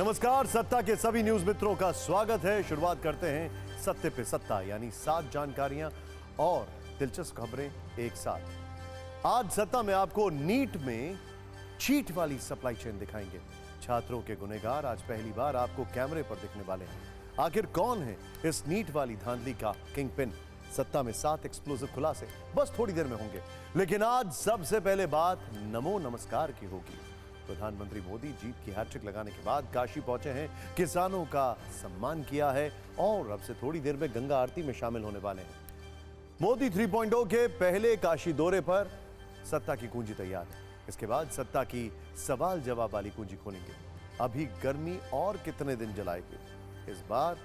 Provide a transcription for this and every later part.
नमस्कार, सत्ता के सभी न्यूज मित्रों का स्वागत है। शुरुआत करते हैं सत्ते पे सत्ता, यानी 7 जानकारियां और दिलचस्प खबरें एक साथ। आज सत्ता में आपको नीट में चीट वाली सप्लाई चेन दिखाएंगे। छात्रों के गुनहगार आज पहली बार आपको कैमरे पर दिखने वाले हैं। आखिर कौन है इस नीट वाली धांधली का किंग पिन? सत्ता में 7 एक्सप्लोसिव खुलासे बस थोड़ी देर में होंगे, लेकिन आज सबसे पहले बात नमो नमस्कार की होगी। प्रधानमंत्री मोदी जीत की हैट्रिक लगाने के बाद काशी पहुंचे हैं, किसानों का सम्मान किया है और अब से थोड़ी देर में गंगा आरती में शामिल होने वाले हैं। मोदी 3.0 के पहले काशी दौरे पर सत्ता की कुंजी तैयार है। इसके बाद सत्ता की सवाल जवाब वाली कुंजी खोलेंगे। अभी गर्मी और कितने दिन जलाएगी? इस बार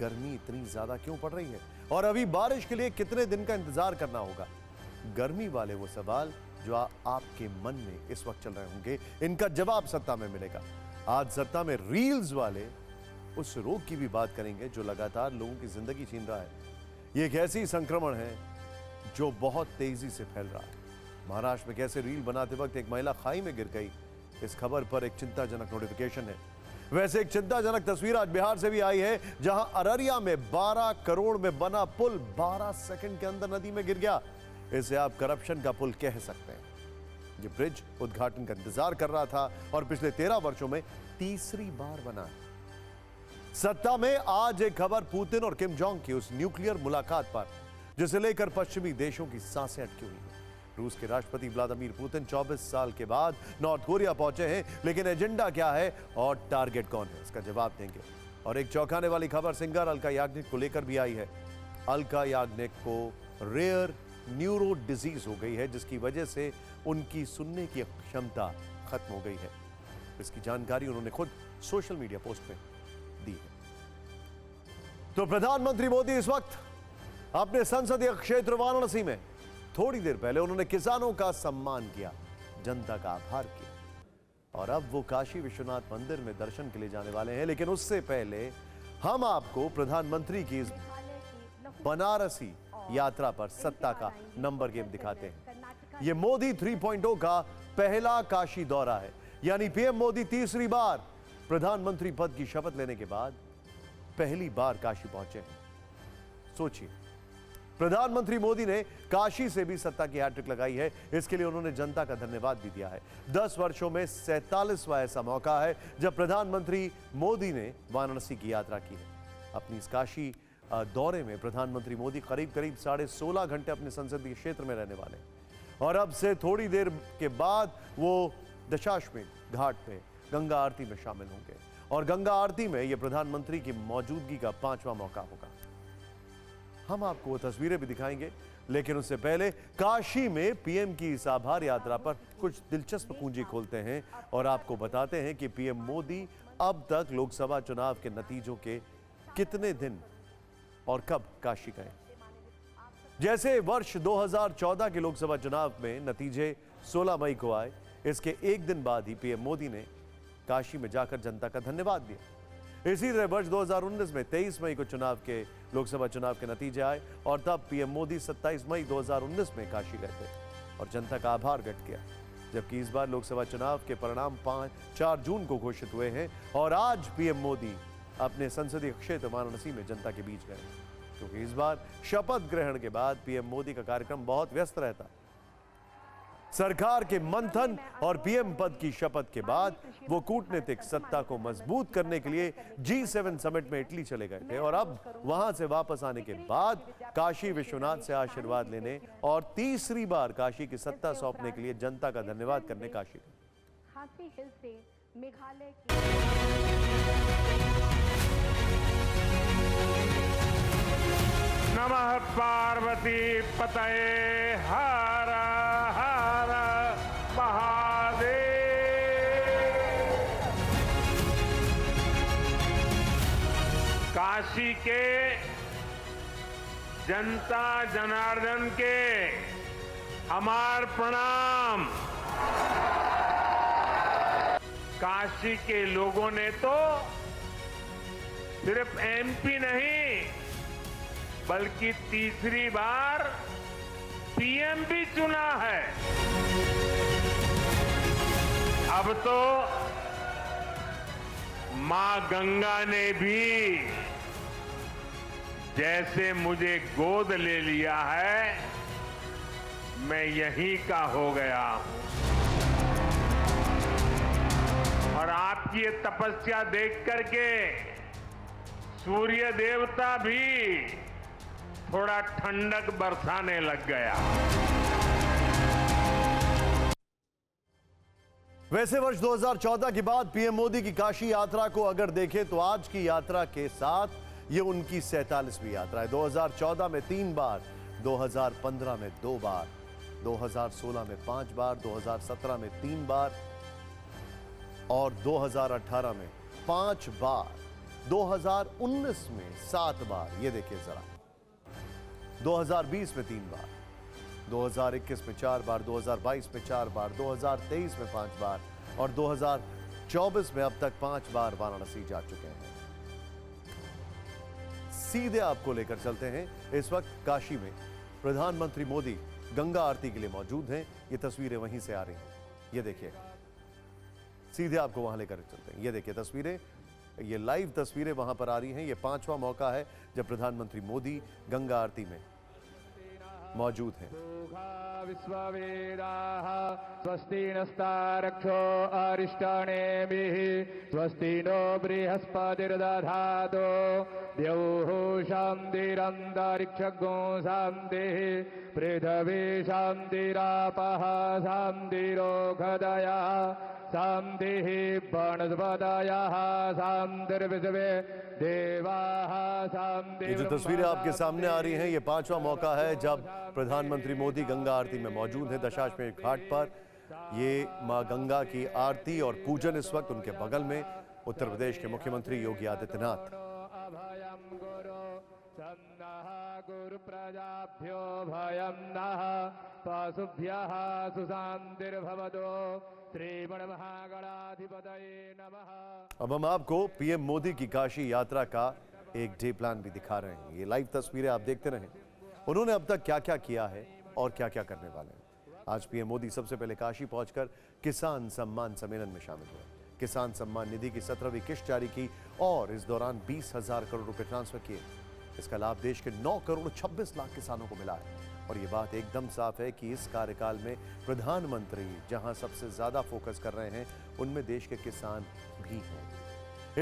गर्मी इतनी ज्यादा क्यों पड़ रही है और अभी बारिश के लिए कितने दिन का इंतजार करना होगा? गर्मी वाले वो सवाल जो आपके मन में इस वक्त चल रहे होंगे, इनका जवाब सत्ता में मिलेगा। आज सत्ता में रील्स वाले उस रोग की भी बात करेंगे जो लगातार लोगों की जिंदगी छीन रहा है। ये एक ऐसी संक्रमण है जो बहुत तेजी से फैल रहा है। महाराष्ट्र में कैसे रील बनाते वक्त एक महिला खाई में गिर गई, इस खबर पर एक चिंताजनक नोटिफिकेशन है। वैसे एक चिंताजनक तस्वीर आज बिहार से भी आई है, जहां अररिया में 12 करोड़ में बना पुल 12 सेकंड के अंदर नदी में गिर गया। इसे आप करप्शन का पुल कह सकते हैं। ये ब्रिज उद्घाटन का इंतजार कर रहा था और पिछले 13 वर्षों में तीसरी बार बना है। सत्ता में आज एक खबर पुतिन और किम जोंग की उस न्यूक्लियर मुलाकात पर, जिसे लेकर पश्चिमी देशों की सांसें अटकी हुई हैं। रूस के राष्ट्रपति व्लादिमीर पुतिन 24 साल के बाद नॉर्थ कोरिया पहुंचे हैं, लेकिन एजेंडा क्या है और टारगेट कौन है, इसका जवाब देंगे। और एक चौंकाने वाली खबर सिंगर अलका याग्निक को लेकर भी आई है। अलका याग्निक को रेयर न्यूरो डिजीज हो गई है, जिसकी वजह से उनकी सुनने की क्षमता खत्म हो गई है। इसकी जानकारी उन्होंने खुद सोशल मीडिया पोस्ट में दी है। तो प्रधानमंत्री मोदी इस वक्त अपने संसदीय क्षेत्र वाराणसी में, थोड़ी देर पहले उन्होंने किसानों का सम्मान किया, जनता का आभार किया और अब वो काशी विश्वनाथ मंदिर में दर्शन के लिए जाने वाले हैं। लेकिन उससे पहले हम आपको प्रधानमंत्री की इस बनारसी यात्रा पर सत्ता का नंबर गेम दिखाते हैं। यह मोदी 3.0 का पहला काशी दौरा है, यानी पीएम मोदी तीसरी बार प्रधानमंत्री पद की शपथ लेने के बाद पहली बार काशी पहुंचे हैं। सोचिए, प्रधानमंत्री मोदी ने काशी से भी सत्ता की हैट्रिक लगाई है। इसके लिए उन्होंने जनता का धन्यवाद भी दिया है। 10 वर्षों में 47वां ऐसा मौका है जब प्रधानमंत्री मोदी ने वाराणसी की यात्रा की है। अपनी इस काशी दौरे में प्रधानमंत्री मोदी करीब 16.5 घंटे अपने संसदीय क्षेत्र में रहने वाले हैं और अब से थोड़ी देर के बाद वो दशाश्वमेध घाट पे गंगा आरती में शामिल होंगे और गंगा आरती में ये प्रधानमंत्री की मौजूदगी का 5वां मौका होगा। हम आपको वो तस्वीरें भी दिखाएंगे, लेकिन उससे पहले काशी में पीएम की इस आभार यात्रा पर कुछ दिलचस्प कुंजी खोलते हैं और आपको बताते हैं कि पीएम मोदी अब तक लोकसभा चुनाव के नतीजों के कितने दिन और कब काशी गए। जैसे वर्ष 2014 के लोकसभा चुनाव में नतीजे 16 मई को आए, इसके एक दिन बाद ही पीएम मोदी ने काशी में जाकर जनता का धन्यवाद दिया। इसी तरह वर्ष 2019 में 23 मई को लोकसभा चुनाव के नतीजे आए और तब पीएम मोदी 27 मई 2019 में काशी गए थे और जनता का आभार व्यक्त किया। जबकि इस बार लोकसभा चुनाव के परिणाम 4 जून को घोषित हुए हैं और आज पीएम मोदी अपने संसदीय क्षेत्र वाराणसी में जनता के बीच गए, क्योंकि इस बार शपथ ग्रहण के बाद पीएम मोदी का कार्यक्रम बहुत व्यस्त रहता है। सरकार के मंथन और पीएम पद की शपथ के बाद वो कूटनीतिक सत्ता को मजबूत करने के लिए G7 समिट में इटली चले गए थे और अब वहां से वापस आने के बाद काशी विश्वनाथ से आशीर्वाद लेने और तीसरी बार काशी की सत्ता सौंपने के लिए जनता का धन्यवाद करने काशी गए। खासी हिल से मेघालय नमः पार्वती पतये हर हर महादेव। काशी के जनता जनार्दन के हमार प्रणाम। काशी के लोगों ने तो सिर्फ एमपी नहीं बल्कि तीसरी बार पीएम भी चुना है। अब तो मां गंगा ने भी जैसे मुझे गोद ले लिया है, मैं यहीं का हो गया हूं। और आपकी ये तपस्या देख करके सूर्य देवता भी थोड़ा ठंडक बरसाने लग गया। वैसे वर्ष 2014 के बाद पीएम मोदी की काशी यात्रा को अगर देखें तो आज की यात्रा के साथ ये उनकी 47वीं यात्रा है। 2014 में 3 बार, 2015 में 2 बार, 2016 में 5 बार, 2017 में 3 बार और 2018 में 5 बार, 2019 में 7 बार। ये देखिए जरा, 2020 में 3 बार, 2021 में 4 बार, 2022 में 4 बार, 2023 में 5 बार और 2024 में अब तक 5 बार वाराणसी जा चुके हैं। सीधे आपको लेकर चलते हैं। इस वक्त काशी में प्रधानमंत्री मोदी गंगा आरती के लिए मौजूद हैं। ये तस्वीरें वहीं से आ रही हैं, ये देखिए, सीधे आपको वहां लेकर चलते हैं। ये देखिए तस्वीरें, ये लाइव तस्वीरें वहां पर आ रही हैं। ये 5वां मौका है जब प्रधानमंत्री मोदी गंगा आरती में मौजूद हैं। विश्ववेदाः स्वस्ति नस्तारक्षो अरिष्टानेमिः स्वस्ति नो बृहस्पतिर्दधातु द्यौः शान्तिरन्तरिक्षगो शान्तिः पृथिवी शान्तिरापः शान्तिरोषधयः शान्तिः वनस्पतयः शान्तिर्विश्वे देवाः शान्ति। ये जो तस्वीरें आपके सामने आ रही हैं, ये 5वां मौका है जब प्रधानमंत्री मोदी गंगा आरती में मौजूद हैं। दशाश्वमेध घाट पर ये मां गंगा की आरती और पूजन इस वक्त उनके बगल में उत्तर प्रदेश के मुख्यमंत्री योगी आदित्यनाथ। गुरु प्रजाभ्यो भयं नः पशुभ्यः सुशान्तिर्भवतु श्रीमण महागणाधिपतये नमः। अब हम आपको पीएम मोदी की काशी यात्रा का एक डे प्लान भी दिखा रहे हैं। ये लाइव तस्वीरें आप देखते रहें। उन्होंने अब तक क्या क्या किया है और क्या क्या करने वाले हैं। आज पीएम मोदी सबसे पहले काशी पहुंचकर किसान सम्मान सम्मेलन में शामिल हुए। किसान सम्मान निधि की 17वीं किश्त जारी की और इस दौरान 20,000 करोड़ रुपए ट्रांसफर किए। इसका लाभ देश के 9 करोड़ 26 लाख किसानों को मिला है। और ये बात एकदम साफ है कि इस कार्यकाल में प्रधानमंत्री जहां सबसे ज्यादा फोकस कर रहे हैं, उनमें देश के किसान भी हैं।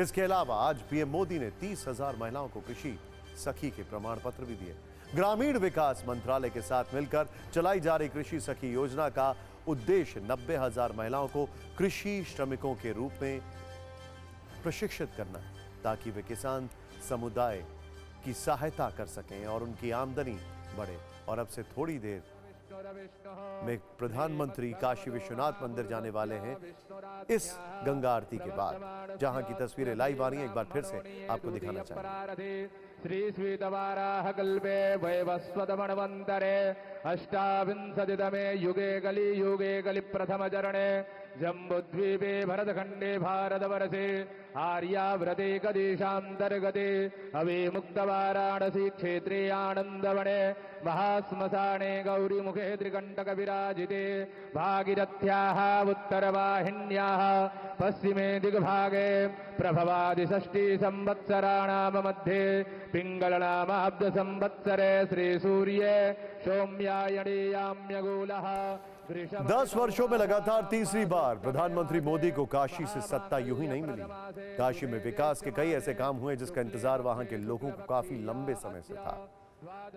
इसके अलावा आज पीएम मोदी ने 30,000 महिलाओं को कृषि सखी के प्रमाण पत्र भी दिए। ग्रामीण विकास मंत्रालय के साथ मिलकर चलाई जा रही कृषि सखी योजना का उद्देश्य 90,000 महिलाओं को कृषि श्रमिकों के रूप में प्रशिक्षित करना है, ताकि वे किसान समुदाय की सहायता कर सकें और उनकी आमदनी बढ़े। और अब से थोड़ी देर में प्रधानमंत्री काशी विश्वनाथ मंदिर जाने वाले हैं इस गंगा आरती के बाद, जहां की तस्वीरें लाइव आ रही हैं। एक बार फिर से आपको दिखाना चाहिए। श्री स्वीतवाराह कल्पे वैवस्वतमन्वन्तरे अष्टाविंशतितमे युगे कलि प्रथम चरणे जम्बुद्वीपे भरतखण्डे भारतवर्षे आर्याव्रते कदेशान्तर्गते अविमुक्तवाराणसी क्षेत्रे आनन्दवने महाश्मशाने गौरीमुखे त्रिकण्टकविराजिते भागीरथ्याः उत्तरवाहिन्याः पश्चिमे दिग्भागे प्रभवादिषष्टि संवत्सराणां मध्ये पिङ्गलनामाब्द संवत्सरे श्रीसूर्ये सौम्यायणीयाम्यगूलः। 10 वर्षों में लगातार तीसरी बार प्रधानमंत्री मोदी को काशी से सत्ता यूं ही नहीं मिली। काशी में विकास के कई ऐसे काम हुए जिसका इंतजार वहां के लोगों को काफी लंबे समय से था।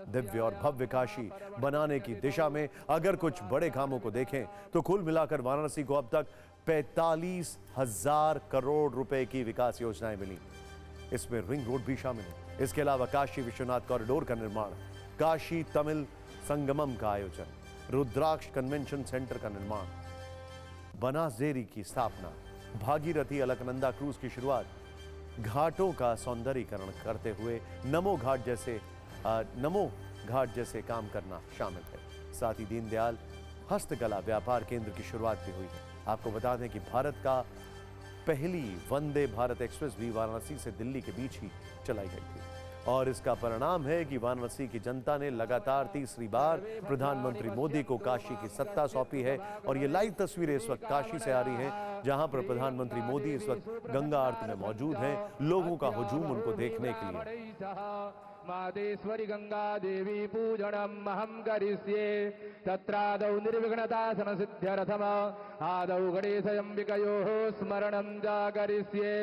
दिव्य और भव्य काशी बनाने की दिशा में अगर कुछ बड़े कामों को देखें तो कुल मिलाकर वाराणसी को अब तक 45,000 करोड़ रुपए की विकास योजनाएं मिली। इसमें रिंग रोड भी शामिल है। इसके अलावा काशी विश्वनाथ कॉरिडोर का निर्माण, काशी तमिल संगमम का आयोजन, रुद्राक्ष कन्वेंशन सेंटर का निर्माण, बनासडेयरी की स्थापना, भागीरथी अलकनंदा क्रूज की शुरुआत, घाटों का सौंदर्यीकरण करते हुए नमो घाट जैसे काम करना शामिल है। साथ ही दीनदयाल हस्तकला व्यापार केंद्र की शुरुआत भी हुई है। आपको बता दें कि भारत का पहली वंदे भारत एक्सप्रेस भी वाराणसी से दिल्ली के बीच ही चलाई गई थी। और इसका परिणाम है कि वाराणसी की जनता ने लगातार तीसरी बार प्रधानमंत्री मोदी को काशी की सत्ता सौंपी है। और ये लाइव तस्वीरें इस वक्त काशी से आ रही हैं, जहां पर प्रधानमंत्री मोदी इस वक्त गंगा आरती में मौजूद हैं। लोगों का हुजूम उनको देखने के लिए। मादेश्वरी गंगा देवी पूजनम अहम करिष्ये तत्रादौ निर्विघ्नतासन सिद्ध्यर्थम आदौ गणेशयंबिकयोः स्मरणं च करिष्ये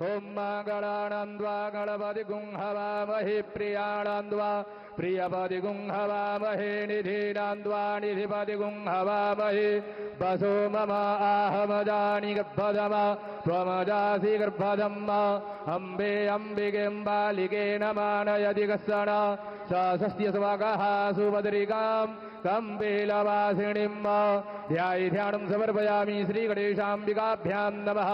ओम मंगलानंद्वा गणपति गुंहवामहे प्रियाणंद्वा प्रियपति गुंहवामहे निधीनांद्वा निधिपति गुंहवामहे वसो मम आहमजानि गर्भधम त्वमजासि गर्भधम अम्बे अम्बिके बालिके नमानयति कश्चन षष्ठ्य स्वागः सुभद्रिकां कम्बेलवासिनीं ध्यानं समर्पयामि श्रीगणेशाम्बिकाभ्यां नमः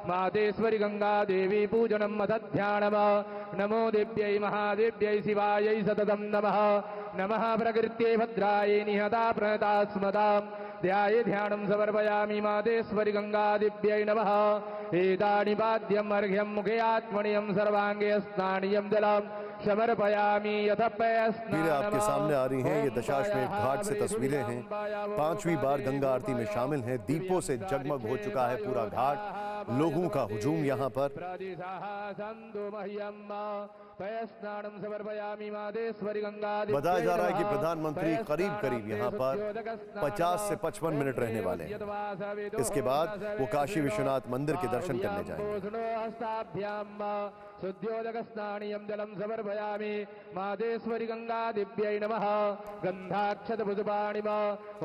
मातेश्वरी गंगा देवी पूजनम् अथ ध्यानम् नमो देव्यै महादेव्यै शिवायै सततं नमः नमः प्रकृत्यै भद्रायै निहता प्रणता स्मतां ध्याये ध्यानं समर्पयामि मातेश्वरी गंगा देव्यै नमः एतानि पाद्यम् अर्घ्यं मुखे आत्मनियं सर्वांगे स्नानियं जलम् समर्पयामि यथ तस्वीरें आपके सामने आ रही हैं। ये दशाश्वमेध घाट से तस्वीरें हैं। 5वीं बार गंगा आरती में शामिल हैं। दीपों से जगमग हो चुका है पूरा घाट। लोगों का हुजूम यहाँ पर। बताया जा रहा है कि प्रधानमंत्री करीब यहाँ पर 50 से 55 मिनट रहने वाले हैं। इसके बाद वो काशी विश्वनाथ मंदिर के दर्शन करने जाएंगे। शुद्ध्योदक स्नानियं जलं समर्पयामि मादेश्वरी गंगा दिव्यै नमः गंधाक्षत पुष्पाणि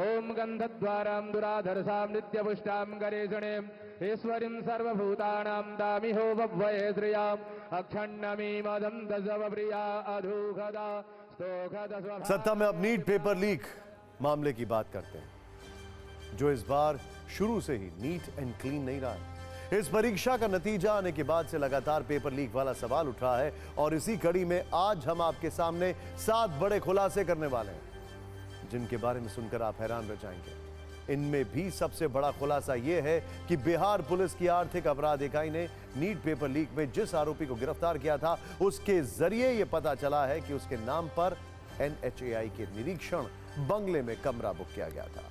ओम गंधद्वारां दुराधरसां नित्यपुष्टां गणेशणीं ईश्वरीं सर्वभूतानां दामिहो वव्वये श्रियाम् अक्षण्णमी मदं दशवप्रिया अधूखदा स्तोखद। सत्ता में अब नीट पेपर लीक मामले की बात करते हैं, जो इस बार शुरू से ही नीट एंड क्लीन नहीं रहा है। इस परीक्षा का नतीजा आने के बाद से लगातार पेपर लीक वाला सवाल उठ रहा है और इसी कड़ी में आज हम आपके सामने 7 बड़े खुलासे करने वाले हैं, जिनके बारे में सुनकर आप हैरान रह जाएंगे। इनमें भी सबसे बड़ा खुलासा यह है कि बिहार पुलिस की आर्थिक अपराध इकाई ने नीट पेपर लीक में जिस आरोपी को गिरफ्तार किया था, उसके जरिए यह पता चला है कि उसके नाम पर NHAI के निरीक्षण बंगले में कमरा बुक किया गया था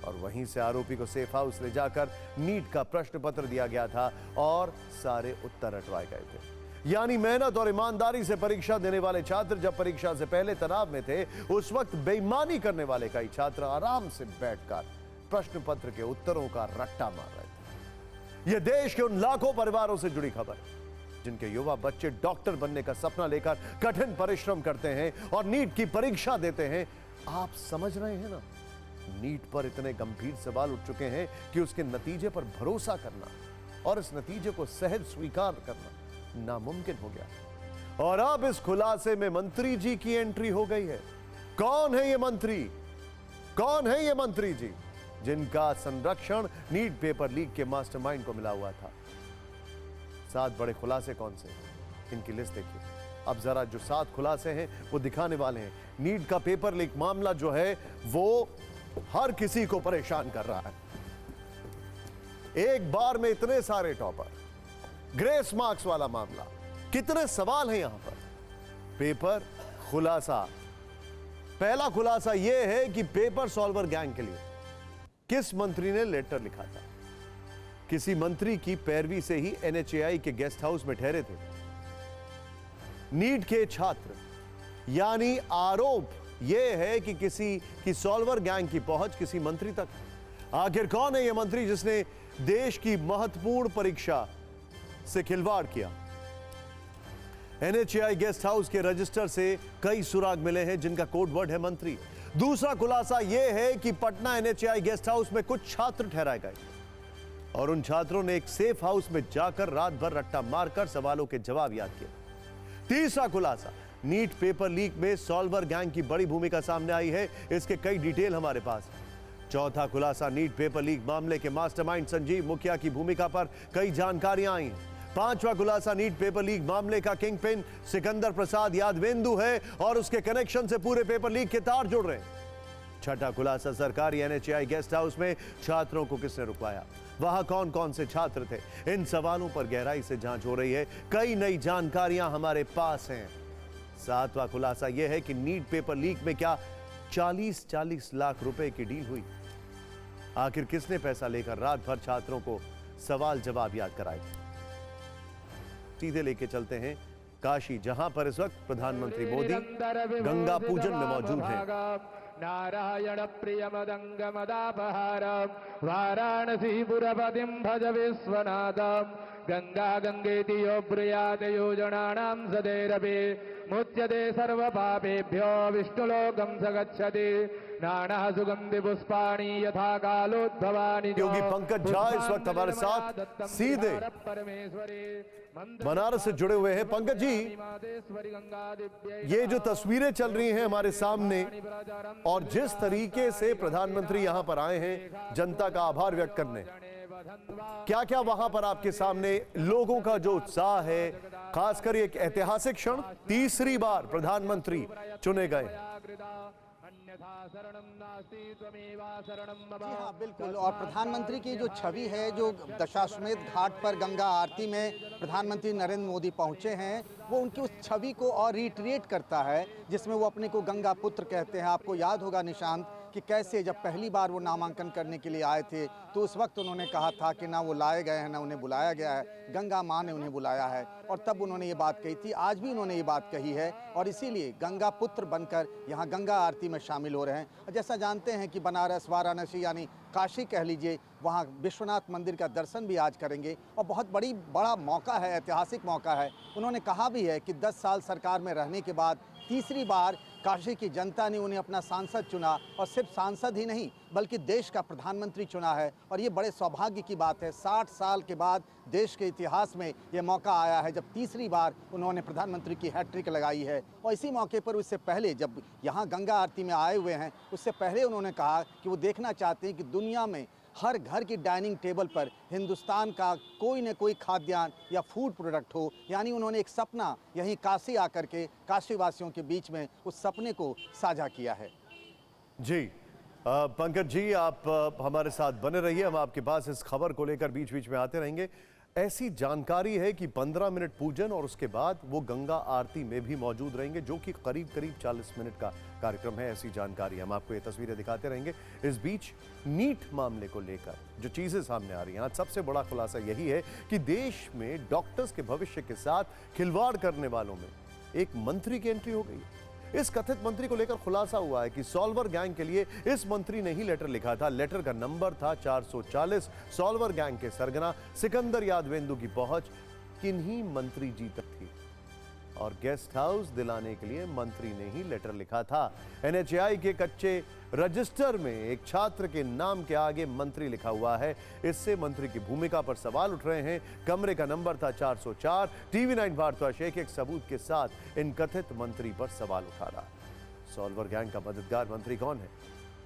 और वहीं से आरोपी को सेफ हाउस ले जाकर नीट का प्रश्न पत्र दिया गया था और सारे उत्तर रटवाए गए थे। यानी मेहनत और ईमानदारी से परीक्षा देने वाले छात्र जब परीक्षा से पहले तनाव में थे, उस वक्त बेईमानी करने वाले कई छात्र आराम से बैठकर प्रश्न पत्र के उत्तरों का रट्टा मार रहे थे। यह देश के उन लाखों परिवारों से जुड़ी खबर है जिनके युवा बच्चे डॉक्टर बनने का सपना लेकर कठिन परिश्रम करते हैं और नीट की परीक्षा देते हैं। आप समझ रहे हैं ना, नीट पर इतने गंभीर सवाल उठ चुके हैं कि उसके नतीजे पर भरोसा करना और इस नतीजे को सहज स्वीकार करना नामुमकिन हो गया। और अब इस खुलासे में मंत्री जी की एंट्री हो गई है। कौन है ये मंत्री? कौन है ये मंत्री जी जिनका संरक्षण नीट पेपर लीक के मास्टरमाइंड को मिला हुआ था? 7 बड़े खुलासे कौन से? इनकी लिस्ट देखिए। अब जरा जो 7 खुलासे हैं वो दिखाने वाले हैं। नीट का पेपर लीक मामला जो है वो हर किसी को परेशान कर रहा है। एक बार में इतने सारे टॉपर, ग्रेस मार्क्स वाला मामला, कितने सवाल हैं यहां पर। पेपर खुलासा, पहला खुलासा यह है कि पेपर सॉल्वर गैंग के लिए किस मंत्री ने लेटर लिखा था। किसी मंत्री की पैरवी से ही NHAI के गेस्ट हाउस में ठहरे थे नीट के छात्र। यानी आरोप यह है कि किसी की सॉल्वर गैंग की पहुंच किसी मंत्री तक। आखिर कौन है यह मंत्री जिसने देश की महत्वपूर्ण परीक्षा से खिलवाड़ किया? NHAI गेस्ट हाउस के रजिस्टर से कई सुराग मिले हैं जिनका कोड वर्ड है मंत्री। दूसरा खुलासा यह है कि पटना NHAI गेस्ट हाउस में कुछ छात्र ठहराए गए और उन छात्रों ने एक सेफ हाउस में जाकर रात भर रट्टा मारकर सवालों के जवाब याद किए। तीसरा खुलासा, नीट पेपर लीक में सॉल्वर गैंग की बड़ी भूमिका सामने आई है। इसके कई डिटेल हमारे पास है। चौथा खुलासा, नीट पेपर लीक मामले के मास्टरमाइंड संजीव मुखिया की भूमिका पर कई जानकारियां आई हैं। पांचवा खुलासा, नीट पेपर लीक मामले का किंग पिन सिकंदर प्रसाद यादवेंदु है और उसके कनेक्शन से पूरे पेपर लीक के तार जुड़ रहे हैं। छठा खुलासा, सरकारी NHAI गेस्ट हाउस में छात्रों को किसने रुकवाया, वहां कौन कौन से छात्र थे। इन सवालों पर गहराई से जांच हो रही है। कई नई जानकारियां हमारे पास हैं। सातवां खुलासा यह है कि नीट पेपर लीक में क्या 40-40 लाख रुपए की डील हुई। आखिर किसने पैसा लेकर रात भर छात्रों को सवाल जवाब याद कराए। सीधे लेके चलते हैं काशी, जहां पर इस वक्त प्रधानमंत्री मोदी गंगा पूजन में मौजूद हैं। नारायण प्रिय मदंग मदापहार वाराणसी पुरपतिं भज विश्वनाथम गंगा गंगेति यो ब्रूयात् योजनानां सदैरपि मुच्यते सर्व पापेभ्यो विष्णुलोकं स गच्छति नाना सुगंधि पुष्पाणि यथा कालोद्भवानि। योगी पंकज झा इस वक्त हमारे साथ सीधे बनारस से जुड़े हुए हैं। पंकज जी, ये जो तस्वीरें चल रही हैं हमारे सामने और जिस तरीके से प्रधानमंत्री यहां पर आए हैं जनता का आभार व्यक्त करने, क्या क्या वहां पर आपके सामने लोगों का जो उत्साह है, खासकर एक ऐतिहासिक क्षण, तीसरी बार प्रधानमंत्री चुने गए। जी हाँ, बिल्कुल। और प्रधानमंत्री की जो छवि है, जो दशाश्वमेध घाट पर गंगा आरती में प्रधानमंत्री नरेंद्र मोदी पहुंचे हैं, वो उनकी उस छवि को और रिट्रिएट करता है जिसमें वो अपने को गंगा पुत्र कहते हैं। आपको याद होगा निशांत कि कैसे जब पहली बार वो नामांकन करने के लिए आए थे तो उस वक्त उन्होंने कहा था कि ना वो लाए गए हैं ना उन्हें बुलाया गया है, गंगा माँ ने उन्हें बुलाया है। और तब उन्होंने ये बात कही थी, आज भी उन्होंने ये बात कही है और इसीलिए गंगा पुत्र बनकर यहाँ गंगा आरती में शामिल हो रहे हैं। जैसा जानते हैं कि बनारस, वाराणसी यानी काशी कह लीजिए, वहाँ विश्वनाथ मंदिर का दर्शन भी आज करेंगे और बहुत बड़ा मौका है, ऐतिहासिक मौका है। उन्होंने कहा भी है कि 10 साल सरकार में रहने के बाद तीसरी बार काशी की जनता ने उन्हें अपना सांसद चुना और सिर्फ सांसद ही नहीं बल्कि देश का प्रधानमंत्री चुना है। और ये बड़े सौभाग्य की बात है, 60 साल के बाद देश के इतिहास में ये मौका आया है जब तीसरी बार उन्होंने प्रधानमंत्री की हैट्रिक लगाई है। और इसी मौके पर उससे पहले जब यहाँ गंगा आरती में आए हुए हैं, उससे पहले उन्होंने कहा कि वो देखना चाहते हैं कि दुनिया में हर घर की डाइनिंग टेबल पर हिंदुस्तान का कोई न कोई खाद्यान्न या फूड प्रोडक्ट हो। यानी उन्होंने एक सपना यहीं काशी आकर के काशी वासियों के बीच में उस सपने को साझा किया है। जी पंकज जी, आप हमारे साथ बने रहिए, हम आपके पास इस खबर को लेकर बीच बीच में आते रहेंगे। ऐसी जानकारी है कि 15 मिनट पूजन और उसके बाद वो गंगा आरती में भी मौजूद रहेंगे, जो कि करीब 40 मिनट का कार्यक्रम है। ऐसी जानकारी हम आपको ये तस्वीरें दिखाते रहेंगे। इस बीच नीट मामले को लेकर जो चीजें सामने आ रही हैं, आज सबसे बड़ा खुलासा यही है कि देश में डॉक्टर्स के भविष्य के साथ खिलवाड़ करने वालों में एक मंत्री की एंट्री हो गई। इस कथित मंत्री को लेकर खुलासा हुआ है कि सॉल्वर गैंग के लिए इस मंत्री ने ही लेटर लिखा था। लेटर का नंबर था 440। सॉल्वर गैंग के सरगना सिकंदर यादवेंदु की पहुंच किन्हीं मंत्री जी तक थी और गेस्ट हाउस दिलाने के लिए मंत्री ने ही लेटर लिखा था। एनएचएआई के कच्चे रजिस्टर में एक छात्र के नाम के आगे मंत्री लिखा हुआ है। इससे मंत्री की भूमिका पर सवाल उठ रहे हैं। कमरे का नंबर था 404। TV9 भारद्वाज एक सबूत के साथ इन कथित मंत्री पर सवाल उठा रहा। सॉल्वर गैंग का मददगार मंत्री कौन है?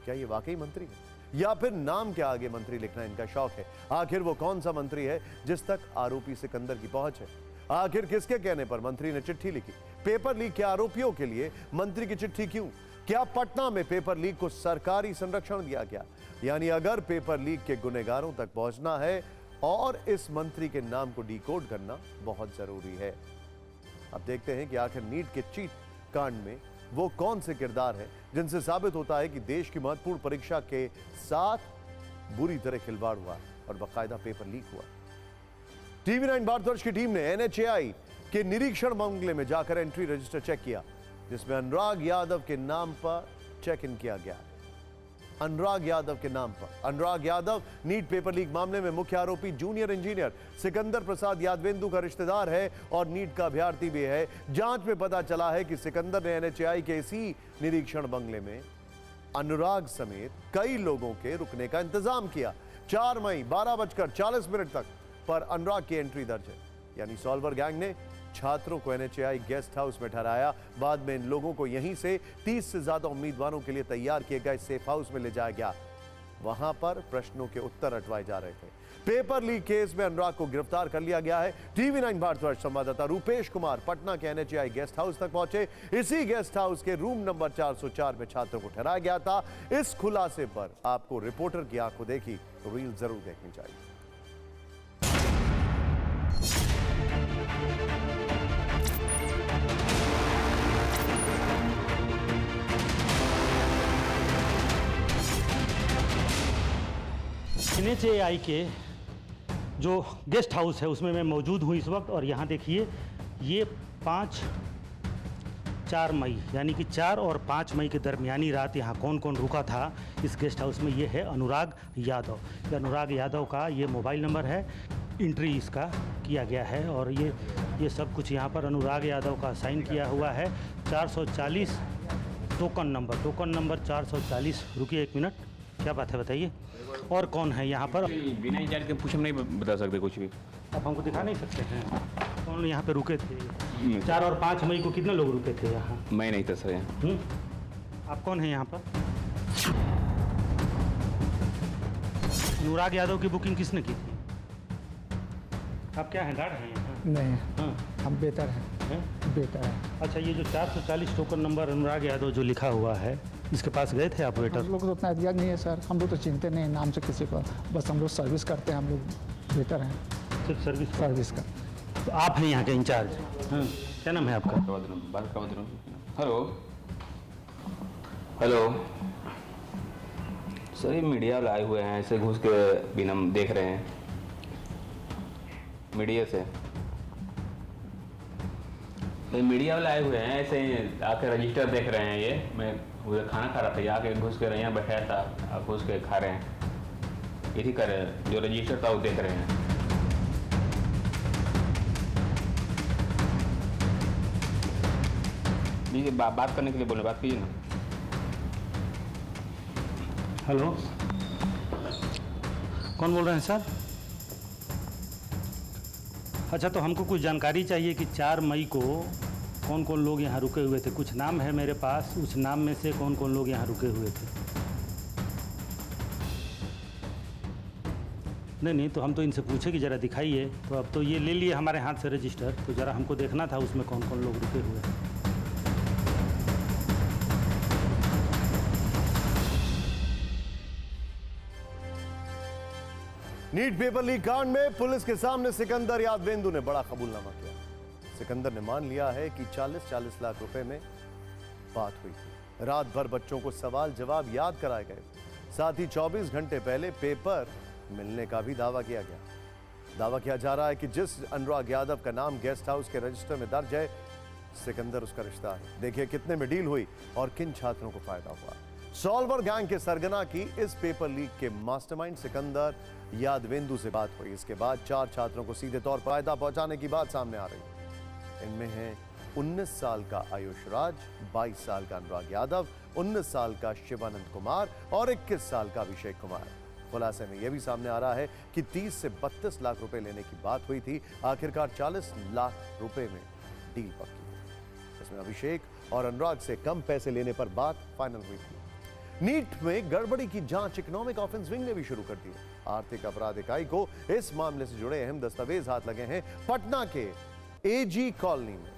क्या ये वाकई मंत्री है या फिर नाम के आगे मंत्री लिखना इनका शौक है? आखिर वो कौन सा मंत्री है जिस तक आरोपी सिकंदर की पहुंच है? आखिर किसके कहने पर मंत्री ने चिट्ठी लिखी? पेपर लीक के आरोपियों के लिए मंत्री की चिट्ठी क्यों? क्या पटना में पेपर लीक को सरकारी संरक्षण दिया गया? यानी अगर पेपर लीक के गुनहगारों तक पहुंचना है और इस मंत्री के नाम को डिकोड करना बहुत जरूरी है। अब देखते हैं कि आखिर नीट के चीट कांड में वो कौन से किरदार हैं जिनसे साबित होता है कि देश की महत्वपूर्ण परीक्षा के साथ बुरी तरह खिलवाड़ हुआ और बाकायदा पेपर लीक हुआ। TV9 भारद्वाज की टीम ने एनएचएआई के निरीक्षण मामले में जाकर एंट्री रजिस्टर चेक किया, जिसमें अनुराग यादव के नाम पर चेक इन किया गया। अनुराग यादव के नाम पर। Anurag Yadav NEET paper leak मामले में मुख्य आरोपी जूनियर इंजीनियर सिकंदर प्रसाद यादवेंदु का रिश्तेदार है और नीट का अभ्यर्थी भी है। जांच में पता चला है कि सिकंदर ने एनएचएआई के इसी निरीक्षण बंगले में अनुराग समेत कई लोगों के रुकने का इंतजाम किया। 4 मई 12:40 तक पर अनुराग की एंट्री दर्ज है। यानी सॉल्वर गैंग ने छात्रों को एनएचएआई गेस्ट हाउस में ठहराया। बाद में इन लोगों को यहीं से 30 से ज्यादा उम्मीदवारों के लिए तैयार किए गए सेफ हाउस में ले जाया गया। वहां पर प्रश्नों के उत्तर अटवाए जा रहे थे। पेपर लीक केस में अनुराग को गिरफ्तार कर लिया गया है। TV9 भारद्वाज संवाददाता रूपेश कुमार पटना के एनएचएआई गेस्ट हाउस तक पहुंचे। इसी गेस्ट हाउस के रूम नंबर 404 में छात्रों को ठहराया गया था। इस खुलासे पर आपको रिपोर्टर की आंखों देखी रील जरूर देखनी चाहिए। एनएचएआई के जो गेस्ट हाउस है उसमें मैं मौजूद हूँ इस वक्त। और यहाँ देखिए ये 4 मई यानी कि 4 और 5 मई के दरमियानी रात यहाँ कौन कौन रुका था इस गेस्ट हाउस में, ये है अनुराग यादव। ये अनुराग यादव का ये मोबाइल नंबर है, एंट्री इसका किया गया है और ये सब कुछ यहाँ पर अनुराग यादव का साइन किया हुआ है। 440 टोकन नंबर 440। रुकिए 1 मिनट, क्या बात है बताइए। और कौन है यहाँ पर? बिना इंचार्ज के कुछ हम नहीं बता सकते कुछ भी। आप हमको दिखा नहीं सकते हैं कौन यहाँ पे रुके थे? 4 और 5 मई को कितने लोग रुके थे यहाँ? मैं नहीं था सर यहाँ। आप कौन हैं यहाँ पर? अनुराग यादव की बुकिंग किसने की थी? आप क्या हैं, गार्ड हैं यहाँ? नहीं, हाँ, हम बेहतर हैं। बेहतर है। अच्छा, ये जो 440 टोकन नंबर अनुराग यादव जो लिखा हुआ है, इसके पास गए थे आप वेटर? हम लोग को उतना एहतियात नहीं है सर, हम लोग तो चिंते नहीं नाम से किसी को, बस हम लोग सर्विस करते हैं, हम लोग बेहतर हैं। सिर्फ सर्विस का। तो आप हैं यहाँ के इंचार्ज? हाँ, क्या नाम है आपका? हेलो सर, ये मीडिया वाले आए हुए हैं, ऐसे घुस के बिना देख रहे हैं मीडिया से। मीडिया वाले आए हुए हैं, ऐसे आके रजिस्टर देख रहे हैं। ये मैं उधर खाना खा रहा था, ये आके घुस के यहाँ बैठाया था, आप घुस के खा रहे हैं, यही कर रहे हैं। जो रजिस्टर था वो देख रहे हैं। लीजिए, बात करने के लिए बोले, बात कीजिए ना। हेलो, कौन बोल रहे हैं सर? अच्छा, तो हमको कुछ जानकारी चाहिए कि 4 मई को कौन कौन लोग यहाँ रुके हुए थे। कुछ नाम है मेरे पास, उस नाम में से कौन कौन लोग यहाँ रुके हुए थे। नहीं, तो हम तो इनसे पूछे कि ज़रा दिखाइए। तो अब तो ये ले लिए हमारे हाथ से रजिस्टर, तो ज़रा हमको देखना था उसमें कौन कौन लोग रुके हुए हैं। नीट पेपर लीक कांड में पुलिस के सामने सिकंदर यादवेंदु ने बड़ा कबूलनामा किया। सिकंदर ने मान लिया है कि 40-40 लाख रुपए में बात हुई थी। रात भर बच्चों को सवाल जवाब याद कराए गए, साथ ही 24 घंटे पहले पेपर मिलने का भी दावा किया गया। दावा किया जा रहा है कि जिस अनुराग यादव का नाम गेस्ट हाउस के रजिस्टर में दर्ज है, सिकंदर उसका रिश्ता है। देखिए कितने में डील हुई और किन छात्रों को फायदा हुआ। सॉल्वर गैंग के सरगना की इस पेपर लीक के मास्टरमाइंड सिकंदर यादवेंदु से बात हुई। इसके बाद 4 छात्रों को सीधे तौर पर फायदा पहुंचाने की बात सामने आ रही है। इनमें है 19 साल का आयुष राज, 22 साल का अनुराग यादव, 19 साल का शिवानंद कुमार और 21 साल का अभिषेक कुमार। खुलासे में यह भी सामने आ रहा है कि 30 से 32 लाख रुपए लेने की बात हुई थी। आखिरकार 40 लाख रुपए में डील पक्की हुई। इसमें अभिषेक और अनुराग से कम पैसे लेने पर बात फाइनल हुई थी। नीट में गड़बड़ी की जांच इकोनॉमिक ऑफेंस विंग ने भी शुरू कर दी है। आर्थिक अपराध इकाई को इस मामले से जुड़े अहम दस्तावेज हाथ लगे हैं। पटना के एजी कॉलोनी में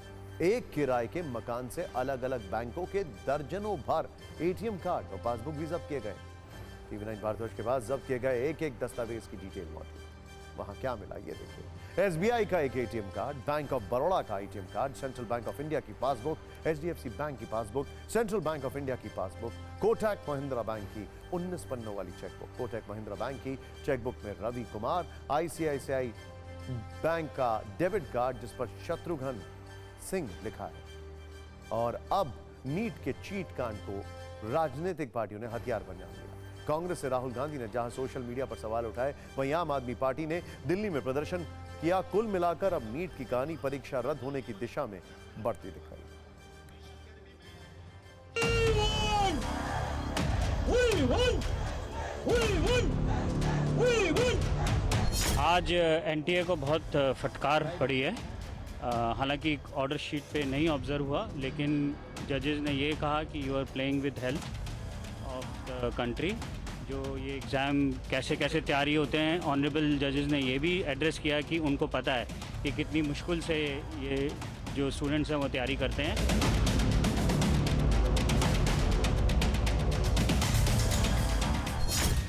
एक किराए के मकान से अलग अलग बैंकों के दर्जनों भर एटीएम कार्ड और पासबुक भी जब्त किए गए। टीवी9 भारतवर्ष के बाद जब्त किए गए एक एक दस्तावेज की डिटेल मौजूद। वहां क्या मिला ये देखिए। एसबीआई का एक ATM card, Bank of Baroda का ATM card, Central Bank of India की पासबुक, एचडीएफसी बैंक की passbook, Central Bank of India की पासबुक, कोटक महिंद्रा बैंक की 19 पन्नों वाली चेकबुक। कोटक महिंद्रा बैंक की चेकबुक में रवि कुमार, आईसीआईसीआई बैंक का डेबिट कार्ड जिस पर शत्रुघ्न सिंह लिखा है। और अब नीट के चीट कांड को राजनीतिक पार्टियों ने हथियार बना लिया। कांग्रेस से राहुल गांधी ने जहां सोशल मीडिया पर सवाल उठाए, वहीं आम आदमी पार्टी ने दिल्ली में प्रदर्शन किया। कुल मिलाकर अब नीट की कहानी परीक्षा रद्द होने की दिशा में बढ़ती दिख रही है। आज एनटीए को बहुत फटकार पड़ी है। हालांकि ऑर्डर शीट पे नहीं ऑब्जर्व हुआ, लेकिन जजेस ने ये कहा कि you are playing with health of the country. जो ये एग्ज़ाम कैसे कैसे तैयारी होते हैं, ऑनरेबल जजेस ने ये भी एड्रेस किया कि उनको पता है कि कितनी मुश्किल से ये जो स्टूडेंट्स हैं वो तैयारी करते हैं।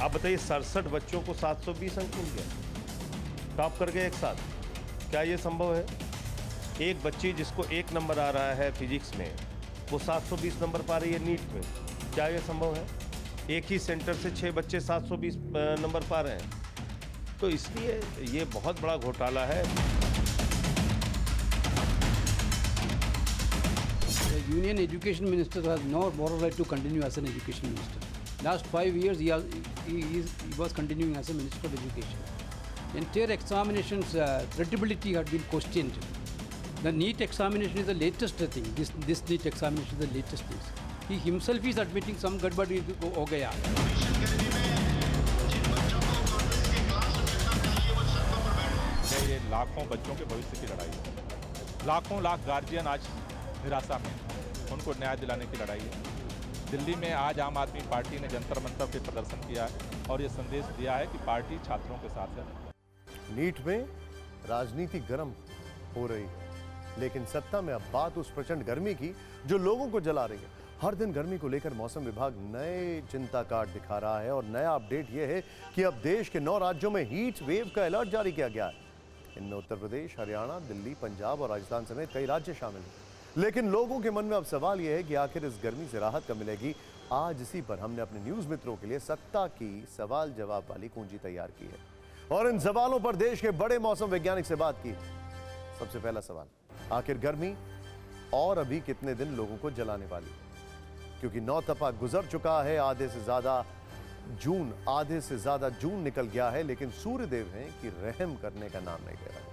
आप बताइए, 67 बच्चों को 720 अंक मिल गया, टॉप कर गए एक साथ। क्या ये संभव है? एक बच्ची जिसको 1 नंबर आ रहा है फिजिक्स में, वो 720 नंबर पा रही है नीट में। क्या ये संभव है? एक ही सेंटर से 6 बच्चे 720 नंबर पा रहे हैं। तो इसलिए ये बहुत बड़ा घोटाला है। The Union Education Minister has no moral right to continue as an education minister. Last 5 years he was continuing as a Minister of Education. Entire examinations credibility had been questioned. The NEET examination is the latest thing. This NEET examination is the latest thing. He himself is admitting some gadbadi ho gaya. ये लाखों बच्चों के भविष्य की लड़ाई है। लाखों lakh guardian आज निराशा में, उनको न्याय दिलाने की लड़ाई है। दिल्ली में आज आम आदमी पार्टी ने जंतर मंतर पे प्रदर्शन किया है और ये संदेश दिया है कि पार्टी छात्रों के साथ है। नीट में राजनीति गर्म हो रही है, लेकिन सत्ता में अब बात उस प्रचंड गर्मी की जो लोगों को जला रही है। हर दिन गर्मी को लेकर मौसम विभाग नए चिंता कार्ड दिखा रहा है और नया अपडेट यह है कि अब देश के 9 राज्यों में हीट वेव का अलर्ट जारी किया गया है। इनमें उत्तर प्रदेश, हरियाणा, दिल्ली, पंजाब और राजस्थान समेत कई राज्य शामिल हैं। लेकिन लोगों के मन में अब सवाल यह है कि आखिर इस गर्मी से राहत कब मिलेगी। आज इसी पर हमने अपने न्यूज मित्रों के लिए सत्ता की सवाल जवाब वाली कुंजी तैयार की है और इन सवालों पर देश के बड़े मौसम वैज्ञानिक से बात की है। सबसे पहला सवाल, आखिर गर्मी और अभी कितने दिन लोगों को जलाने वाली है? क्योंकि 9 तपा गुजर चुका है, आधे से ज्यादा जून निकल गया है, लेकिन सूर्यदेव हैं कि रहम करने का नाम नहीं ले रहा है।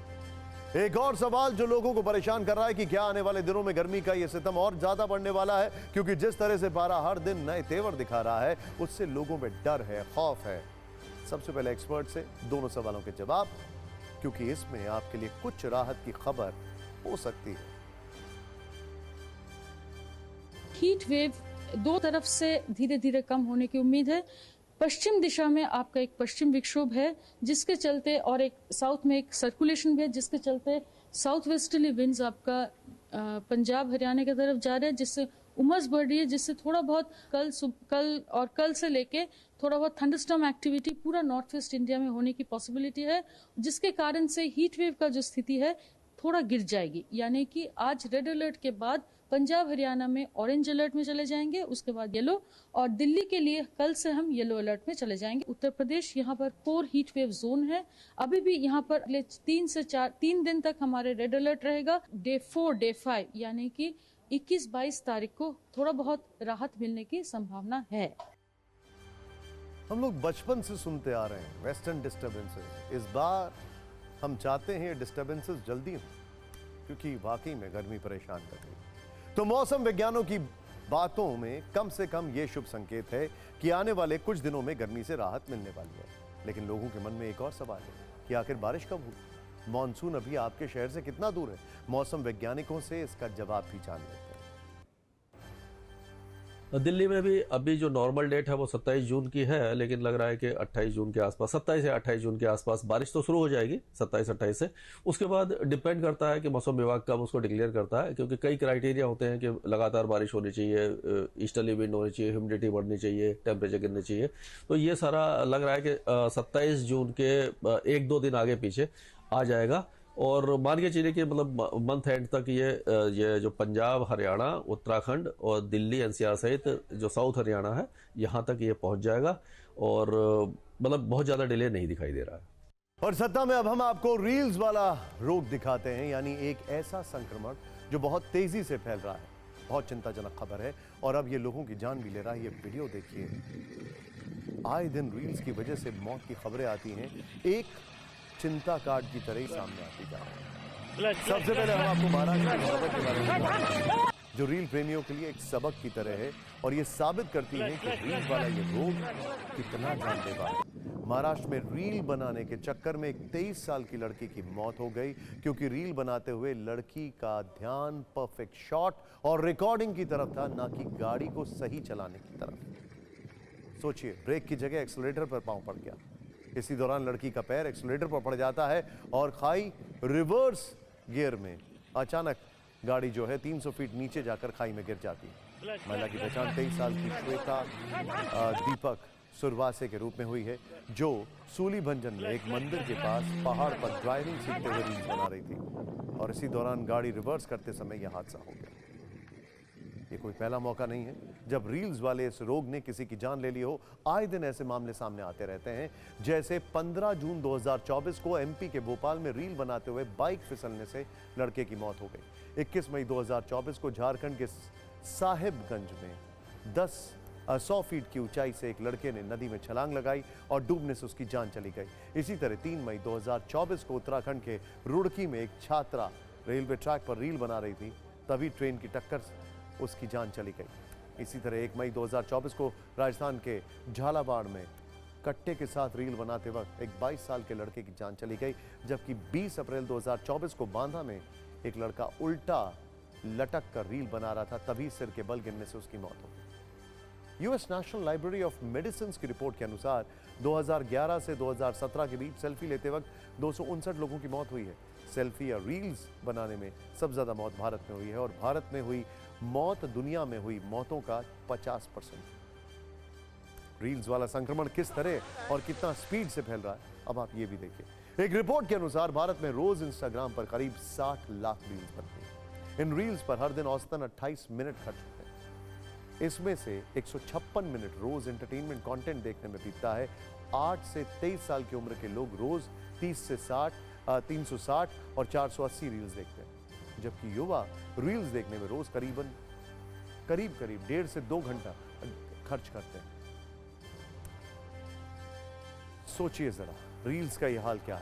एक और सवाल जो लोगों को परेशान कर रहा है कि क्या आने वाले दिनों में गर्मी का यह सितम और ज्यादा बढ़ने वाला है, क्योंकि जिस तरह से पारा हर दिन नए तेवर दिखा रहा है उससे लोगों में डर है, खौफ है। सबसे पहले एक्सपर्ट से दोनों सवालों के जवाब, क्योंकि इसमें आपके लिए कुछ राहत की खबर हो सकती है। हीट वेव दो तरफ से धीरे धीरे कम होने की उम्मीद है। पश्चिम दिशा में आपका एक पश्चिम विक्षोभ है जिसके चलते, और एक साउथ में एक सर्कुलेशन भी है जिसके चलते साउथ वेस्टर्ली विंड्स आपका पंजाब हरियाणा की तरफ जा रहे हैं, जिससे उमस बढ़ रही है, जिससे थोड़ा बहुत कल से लेके थोड़ा बहुत थंडरस्टॉर्म एक्टिविटी पूरा नॉर्थ वेस्ट इंडिया में होने की पॉसिबिलिटी है, जिसके कारण से हीट वेव का जो स्थिति है थोड़ा गिर जाएगी। यानी कि आज रेड अलर्ट के बाद पंजाब हरियाणा में ऑरेंज अलर्ट में चले जाएंगे, उसके बाद येलो, और दिल्ली के लिए कल से हम येलो अलर्ट में चले जाएंगे। उत्तर प्रदेश यहाँ पर कोर हीट वेव जोन है, अभी भी यहाँ पर अगले 3 दिन तक हमारे रेड अलर्ट रहेगा। डे 4, डे 5 यानी कि 21-22 तारीख को थोड़ा बहुत राहत मिलने की संभावना है। हम लोग बचपन से सुनते आ रहे हैं वेस्टर्न डिस्टर्बेंसेस। इस बार हम चाहते हैं ये डिस्टर्बेंसेस जल्दी हो, क्योंकि वाकई में गर्मी परेशान कर रही है। तो मौसम विज्ञानों की बातों में कम से कम ये शुभ संकेत है कि आने वाले कुछ दिनों में गर्मी से राहत मिलने वाली है। लेकिन लोगों के मन में एक और सवाल है कि आखिर बारिश कब होगी? मॉनसून अभी आपके शहर से कितना दूर है? मौसम वैज्ञानिकों से इसका जवाब भी जान लेते हैं। दिल्ली में भी अभी जो नॉर्मल डेट है वो 27 जून की है, लेकिन लग रहा है कि 28 जून के आसपास, 27 या 28 जून के आसपास बारिश तो शुरू हो जाएगी 27-28 से। उसके बाद डिपेंड करता है कि मौसम विभाग कब उसको डिक्लेयर करता है, क्योंकि कई क्राइटेरिया होते हैं कि लगातार बारिश होनी चाहिए, ईस्टर्ली विंड होनी चाहिए, ह्यूमिडिटी बढ़नी चाहिए, टेम्परेचर गिरनी चाहिए। तो ये सारा लग रहा है कि 27 जून के 1-2 दिन आगे पीछे आ जाएगा। और मान के चलिए कि मतलब मंथ एंड तक ये जो पंजाब, हरियाणा, उत्तराखंड और दिल्ली एनसीआर सहित जो साउथ हरियाणा है यहाँ तक ये पहुँच जाएगा, और मतलब बहुत ज़्यादा डिले नहीं दिखाई दे रहा है। और सत्ता में अब हम आपको रील्स वाला रोग दिखाते हैं, यानी एक ऐसा संक्रमण जो बहुत तेजी से फैल रहा है। बहुत चिंताजनक खबर है और अब ये लोगों की जान भी ले रहा है। ये वीडियो देखिए, आए दिन रील्स की वजह से मौत की खबरें आती हैं, एक चिंता कार्ड की तरह ही सामने आती जा रही है। सबसे पहले हम आपको महाराष्ट्र की खबर के बारे में बताते हैं, जो रील प्रेमियों के लिए एक सबक की तरह है और ये साबित करती है कि रील वाला ये रोग कितना जानलेवा है। महाराष्ट्र में रील बनाने के चक्कर में एक 23 साल की लड़की की मौत हो गई, क्योंकि रील बनाते हुए लड़की का ध्यान परफेक्ट शॉट और रिकॉर्डिंग की तरफ था, ना कि गाड़ी को सही चलाने की तरफ। सोचिए, ब्रेक की जगह एक्सीलरेटर पर पांव पड़ गया। इसी दौरान लड़की का पैर एक्सीलरेटर पर पड़ जाता है और खाई रिवर्स गियर में अचानक गाड़ी जो है 300 फीट नीचे जाकर खाई में गिर जाती है। महिला की पहचान 23 साल की श्वेता दीपक सुरवासे के रूप में हुई है, जो सूलीभंजन में एक मंदिर के पास पहाड़ पर ड्राइविंग सीखते हुए रील्स बना रही थी और इसी दौरान गाड़ी रिवर्स करते समय यह हादसा हो गया। ये कोई पहला मौका नहीं है जब रील्स वाले इस रोग ने किसी की जान ले ली हो। आए दिन ऐसे मामले सामने आते रहते हैं, जैसे 15 जून 2024 को एमपी के भोपाल में रील बनाते हुए बाइक फिसलने से लड़के की मौत हो गई। 21 मई 2024 को झारखंड के साहिबगंज में 100 फीट की ऊंचाई से एक लड़के ने नदी में छलांग लगाई और डूबने से उसकी जान चली गई। इसी तरह 3 मई 2024 को उत्तराखंड के रुड़की में एक छात्रा रेलवे ट्रैक पर रील बना रही थी, तभी ट्रेन की टक्कर से उसकी जान चली गई। इसी तरह 1 मई 2024 को राजस्थान के झालावाड़ में कट्टे के साथ रील बनाते वक्त एक 22 साल के लड़के की जान चली गई, जबकि 20 अप्रैल 2024 को बांदा में एक लड़का उल्टा लटक कर रील बना रहा था, तभी सिर के बल गिरने से उसकी मौत हो गई। US national library of medicine की रिपोर्ट के अनुसार 2011 से 2017 के बीच सेल्फी लेते वक्त 259 लोगों की मौत हुई है। सेल्फी या रील्स बनाने में सबसे ज्यादा मौत भारत में हुई है और भारत में हुई मौत दुनिया में हुई मौतों का 50%। रील्स वाला संक्रमण किस तरह और कितना स्पीड से फैल रहा है, अब आप ये भी देखिए। एक रिपोर्ट के अनुसार भारत में रोज इंस्टाग्राम पर करीब 60 लाख रील्स बनती हैं। इन रील्स पर हर दिन औसतन 28 मिनट खर्च होते हैं। इसमें से 156 मिनट रोज एंटरटेनमेंट कंटेंट देखने में बीतता है। 8 से 23 साल की उम्र के लोग रोज 360 और 480 रील्स देखते हैं, जबकि युवा रील्स देखने में रोज करीब 1.5 से 2 घंटा खर्च करते हैं। सोचिए जरा, रील्स का यह हाल क्या है।